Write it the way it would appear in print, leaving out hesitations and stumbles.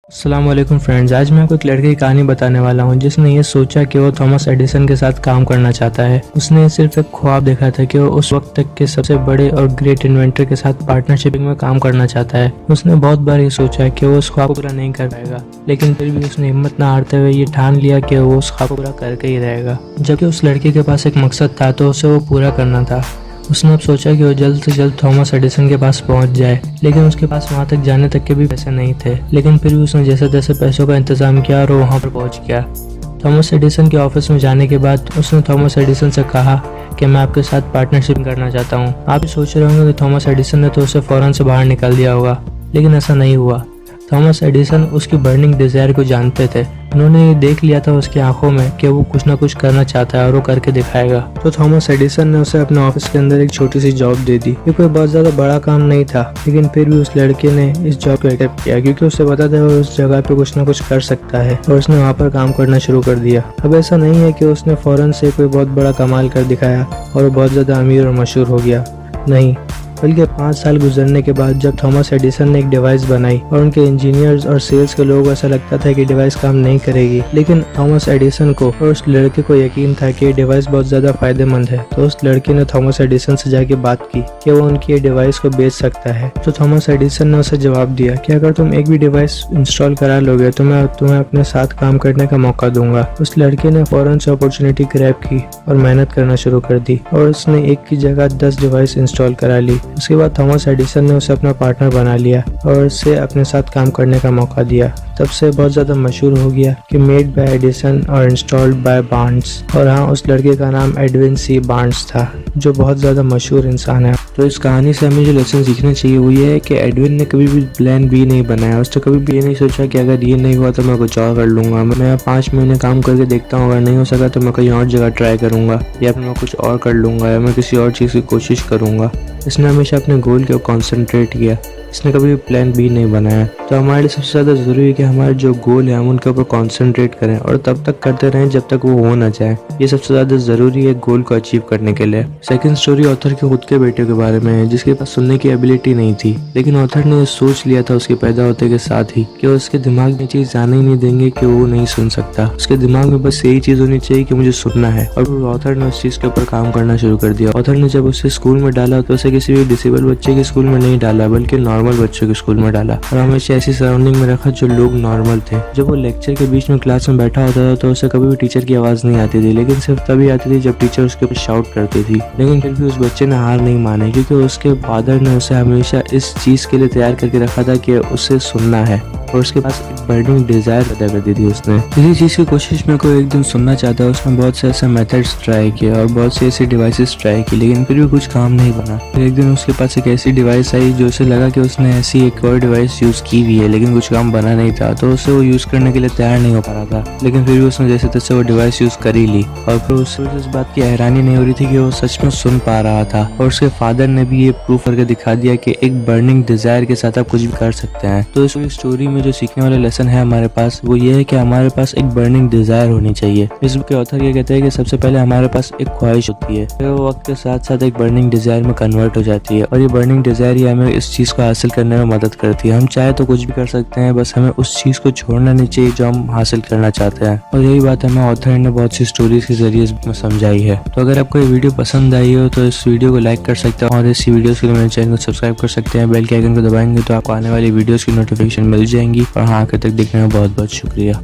अस्सलाम वालेकुम फ्रेंड्स। आज मैं आपको एक लड़के की कहानी बताने वाला हूँ जिसने ये सोचा कि वो थॉमस एडिसन के साथ काम करना चाहता है। उसने सिर्फ एक ख्वाब देखा था कि वो उस वक्त तक के सबसे बड़े और ग्रेट इन्वेंटर के साथ पार्टनरशिप में काम करना चाहता है। उसने बहुत बार ये सोचा कि वो उस ख्वाब को पूरा नहीं कर पाएगा, लेकिन फिर भी उसने हिम्मत न हारते हुए ये ठान लिया कि वो उस ख्वाब को पूरा करके ही रहेगा। जबकि उस लड़के के पास एक मकसद था तो उसे वो पूरा करना था। उसने अब सोचा कि वो जल्द से जल्द थॉमस एडिसन के पास पहुंच जाए, लेकिन उसके पास वहां तक जाने तक के भी पैसे नहीं थे। लेकिन फिर भी उसने जैसे तैसे पैसों का इंतजाम किया और वो वहां पर पहुंच गया। थॉमस एडिसन के ऑफिस में जाने के बाद उसने थॉमस एडिसन से कहा कि मैं आपके साथ पार्टनरशिप करना चाहता हूँ। आप भी सोच रहे होंगे कि थॉमस एडिसन ने तो उसे फौरन से बाहर निकाल दिया होगा, लेकिन ऐसा नहीं हुआ। थॉमस एडिसन उसकी बर्निंग डिजायर को जानते थे। उन्होंने ये देख लिया था उसकी आंखों में कि वो कुछ ना कुछ करना चाहता है और वो करके दिखाएगा। तो थॉमस एडिसन ने उसे अपने ऑफिस के अंदर एक छोटी सी जॉब दे दी। ये कोई बहुत ज्यादा बड़ा काम नहीं था, लेकिन फिर भी उस लड़के ने इस जॉब को एक्सेप्ट किया क्योंकि उसे पता था वो उस जगह पे कुछ ना कुछ कर सकता है, और उसने वहाँ पर काम करना शुरू कर दिया। अब ऐसा नहीं है कि उसने फौरन से कोई बहुत बड़ा कमाल कर दिखाया और वो बहुत ज्यादा अमीर और मशहूर हो गया, नहीं, बल्कि 5 साल गुजरने के बाद जब थॉमस एडिसन ने एक डिवाइस बनाई और उनके इंजीनियर्स और सेल्स के लोगों को ऐसा लगता था कि डिवाइस काम नहीं करेगी, लेकिन थॉमस एडिसन को और उस लड़के को यकीन था कि ये डिवाइस बहुत ज्यादा फायदेमंद है। तो उस लड़के ने थॉमस एडिसन से जाके बात की कि वो उनकी ये डिवाइस को बेच सकता है। तो थॉमस एडिसन ने उसे जवाब दिया कि अगर तुम एक भी डिवाइस इंस्टॉल करा लोगे तो मैं तुम्हें अपने साथ काम करने का मौका दूंगा। उस लड़के ने फौरन से अपॉर्चुनिटी ग्रैब की और मेहनत करना शुरू कर दी, और उसने एक की जगह 10 डिवाइस इंस्टॉल करा ली। उसके बाद थॉमस एडिसन ने उसे अपना पार्टनर बना लिया और उसे अपने साथ काम करने का मौका दिया। तब से बहुत ज्यादा मशहूर हो गया कि मेड बाय एडिसन और इंस्टॉल्ड बाय बार्न्स। और हाँ, उस लड़के का नाम एडविन सी बार्न्स था, जो बहुत ज्यादा मशहूर इंसान है। तो इस कहानी से हमें जो लेसन सीखना चाहिए वो ये है कि एडविन ने कभी भी प्लान बी नहीं बनाया। उसने कभी भी ये नहीं सोचा कि अगर ये नहीं हुआ तो मैं कुछ और कर लूंगा, मैं 5 महीने काम करके देखता हूँ, अगर नहीं हो सका तो मैं कहीं और जगह ट्राई करूंगा, या फिर मैं कुछ और कर लूंगा, या मैं किसी और चीज़ की कोशिश करूंगा। इसने हमेशा अपने गोल के ऊपर कॉन्सेंट्रेट किया। इसने कभी भी प्लान बी नहीं बनाया। तो हमारे लिए सबसे ज़्यादा ज़रूरी है कि हमारे जो गोल है हम उनके ऊपर कॉन्सेंट्रेट करें और तब तक करते रहें जब तक वो हो ना जाए। ये सबसे ज़्यादा ज़रूरी है गोल को अचीव करने के लिए। सेकंड स्टोरी ऑथर के खुद के बेटे के बारे में है जिसके पास सुनने की एबिलिटी नहीं थी, लेकिन ऑथर ने सोच लिया था उसके पैदा होते के साथ ही कि उसके दिमाग में चीज़ जाने ही नहीं देंगे कि वो नहीं सुन सकता। उसके दिमाग में बस यही चीज़ होनी चाहिए कि मुझे सुनना है, और ऑथर ने उस चीज़ के ऊपर काम करना शुरू कर दिया। ऑथर ने जब उसे स्कूल में डाला तो उसे किसी भी डिसेबल बच्चे के स्कूल में नहीं डाला, बल्कि नॉर्मल बच्चों के स्कूल में डाला, और हमेशा ऐसी सराउंडिंग में रखा जो लोग नॉर्मल थे। जब वो लेक्चर के बीच में क्लास में बैठा होता था तो उसे कभी भी टीचर की आवाज़ नहीं आती थी, लेकिन सिर्फ तभी आती थी जब टीचर उसके ऊपर शाउट करती थी। लेकिन फिर भी उस बच्चे ने हार नहीं मानी, क्योंकि उसके फादर ने उसे हमेशा इस चीज़ के लिए तैयार करके रखा था कि उसे सुनना है, और उसके पास एक बर्निंग डिजायर पैदा कर दी थी उसने। इसी चीज़ की कोशिश में कोई एक दिन सुनना चाहता है। उसने बहुत से ऐसे मेथड्स ट्राई किए और बहुत से ऐसी डिवाइसेस ट्राई की, लेकिन फिर भी कुछ काम नहीं बना। फिर एक दिन उसके पास एक ऐसी डिवाइस आई जो उसे लगा कि उसने ऐसी एक और डिवाइस यूज़ की हुई है, लेकिन कुछ काम बना नहीं था, तो उसे वो यूज़ करने के लिए तैयार नहीं हो पा रहा था। लेकिन फिर भी उसने जैसे तैसे वो डिवाइस यूज़ कर ही ली, और फिर उसे इस बात की हैरानी नहीं हो रही थी कि वो सच में सुन पा रहा था। और उसके फादर ने भी ये प्रूफ करके दिखा दिया कि एक बर्निंग डिजायर के साथ आप कुछ भी कर सकते हैं। तो इस स्टोरी में जो सीखने वाला लेसन है हमारे पास वो ये है कि हमारे पास एक बर्निंग डिजायर होनी चाहिए। इस बुक के ऑथर ये कहते हैं कि सबसे पहले हमारे पास एक ख्वाहिश होती है, फिर वो वक्त के साथ साथ एक बर्निंग डिजायर में कन्वर्ट हो जाती है, और ये बर्निंग डिजायर ही हमें इस चीज़ को हासिल करने में मदद करती है। हम चाहे तो कुछ भी कर सकते हैं, बस हमें उस चीज़ को छोड़ना नहीं चाहिए जो हम हासिल करना चाहते हैं। और यही बात हमें ऑथर ने बहुत सी स्टोरीज के जरिए इसमें समझाई है। तो अगर आपको ये वीडियो पसंद आई हो तो इस वीडियो को लाइक कर सकते हैं, और इसी वीडियोस के लिए मेरे चैनल को सब्सक्राइब कर सकते हैं। बेल के आइकन को दबाएंगे तो आपको आने वाली वीडियोस की नोटिफिकेशन मिल जाएंगी। और हाँ, आखिर तक देखने में बहुत बहुत शुक्रिया।